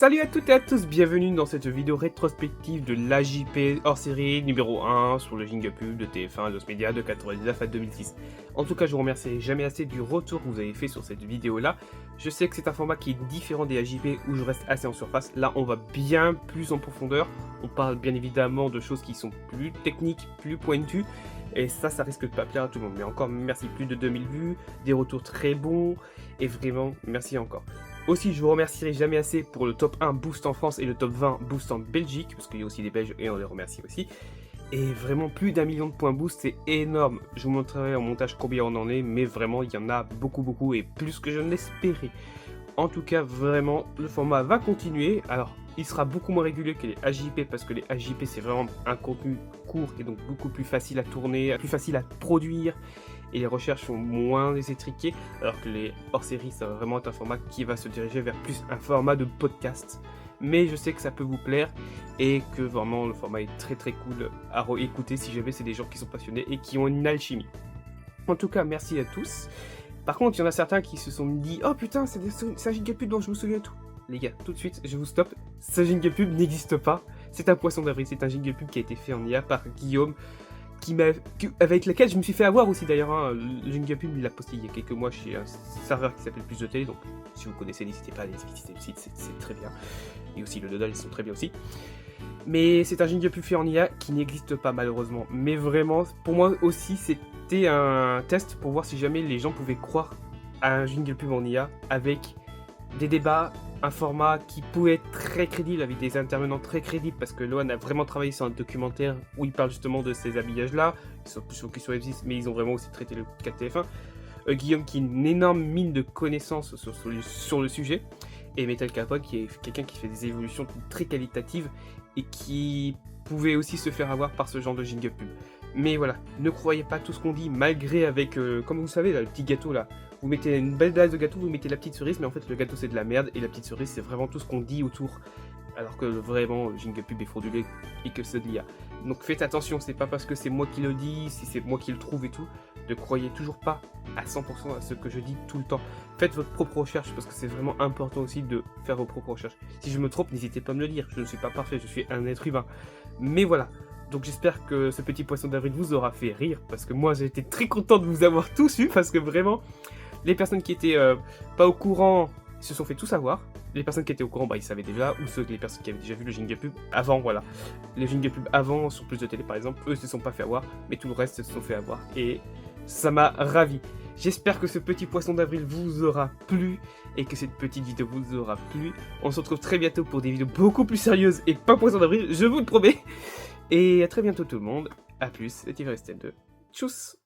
Salut à toutes et à tous, bienvenue dans cette vidéo rétrospective de l'AJP hors série numéro 1 sur le jingle pub de TF1 Los Media de 99 à 2006. En tout cas, je vous remercie jamais assez du retour que vous avez fait sur cette vidéo là. Je sais que c'est un format qui est différent des AJP où je reste assez en surface. Là, on va bien plus en profondeur. On parle bien évidemment de choses qui sont plus techniques, plus pointues. Et ça risque de pas plaire à tout le monde. Mais encore, merci, plus de 2000 vues, des retours très bons. Et vraiment, merci encore. Aussi, je vous remercierai jamais assez pour le top 1 Boost en France et le top 20 Boost en Belgique, parce qu'il y a aussi des Belges et on les remercie aussi. Et vraiment, plus d'1 million de points Boost, c'est énorme. Je vous montrerai en montage combien on en est, mais vraiment, il y en a beaucoup, et plus que je ne l'espérais. En tout cas, vraiment, le format va continuer. Alors, il sera beaucoup moins régulier que les AJP, parce que les AJP, c'est vraiment un contenu court et donc beaucoup plus facile à tourner, plus facile à produire. Et les recherches sont moins étriquées, alors que les hors-séries, ça va vraiment être un format qui va se diriger vers plus un format de podcast. Mais je sais que ça peut vous plaire, et que vraiment le format est très cool à écouter si jamais c'est des gens qui sont passionnés et qui ont une alchimie. En tout cas, merci à tous. Par contre, il y en a certains qui se sont dit « Oh putain, c'est un jingle pub dont je me souviens tout !» Les gars, tout de suite, je vous stoppe. Ce jingle pub n'existe pas. C'est un poisson d'avril, c'est un jingle pub qui a été fait en IA par Guillaume, avec lequel je me suis fait avoir aussi d'ailleurs. Hein. Le jingle pub, il l'a posté il y a quelques mois chez un serveur qui s'appelle Plus de Télé, donc si vous connaissez, n'hésitez pas à aller visiter le site, c'est très bien. Et aussi le Doodle, ils sont très bien aussi. Mais c'est un jingle pub fait en IA qui n'existe pas malheureusement. Mais vraiment, pour moi aussi, c'était un test pour voir si jamais les gens pouvaient croire à un jingle pub en IA avec des débats, un format qui pouvait être très crédible, avec des intervenants très crédibles, parce que Loan a vraiment travaillé sur un documentaire où il parle justement de ces habillages-là. Ils sont plus focus sur F6, mais ils ont vraiment aussi traité le cas de TF1. Guillaume qui est une énorme mine de connaissances sur le sujet. Et Metal Capone qui est quelqu'un qui fait des évolutions très qualitatives et qui pouvait aussi se faire avoir par ce genre de jingle pub. Mais voilà, ne croyez pas tout ce qu'on dit, malgré avec, comme vous savez, là, le petit gâteau là. Vous mettez une belle base de gâteau, vous mettez la petite cerise, mais en fait le gâteau c'est de la merde, et la petite cerise c'est vraiment tout ce qu'on dit autour. Alors que vraiment, le jingle pub est frauduleux et que c'est de l'IA. Donc faites attention, c'est pas parce que c'est moi qui le dis, si c'est moi qui le trouve et tout, ne croyez toujours pas à 100% à ce que je dis tout le temps. Faites votre propre recherche, parce que c'est vraiment important aussi de faire vos propres recherches. Si je me trompe, n'hésitez pas à me le dire, je ne suis pas parfait, je suis un être humain. Mais voilà, donc j'espère que ce petit poisson d'avril vous aura fait rire, parce que moi j'ai été très content de vous avoir tous eu, parce que vraiment, les personnes qui étaient pas au courant se sont fait tout savoir. Les personnes qui étaient au courant, bah, ils savaient déjà, ou les personnes qui avaient déjà vu le jingle pub avant, voilà. Les jingle pub avant, sur Plus de Télé par exemple, eux se sont pas fait avoir, mais tout le reste se sont fait avoir, et ça m'a ravi. J'espère que ce petit poisson d'avril vous aura plu, et que cette petite vidéo vous aura plu. On se retrouve très bientôt pour des vidéos beaucoup plus sérieuses, et pas poisson d'avril, je vous le promets. Et à très bientôt tout le monde, à plus, c'était Restel 2. Tchuss.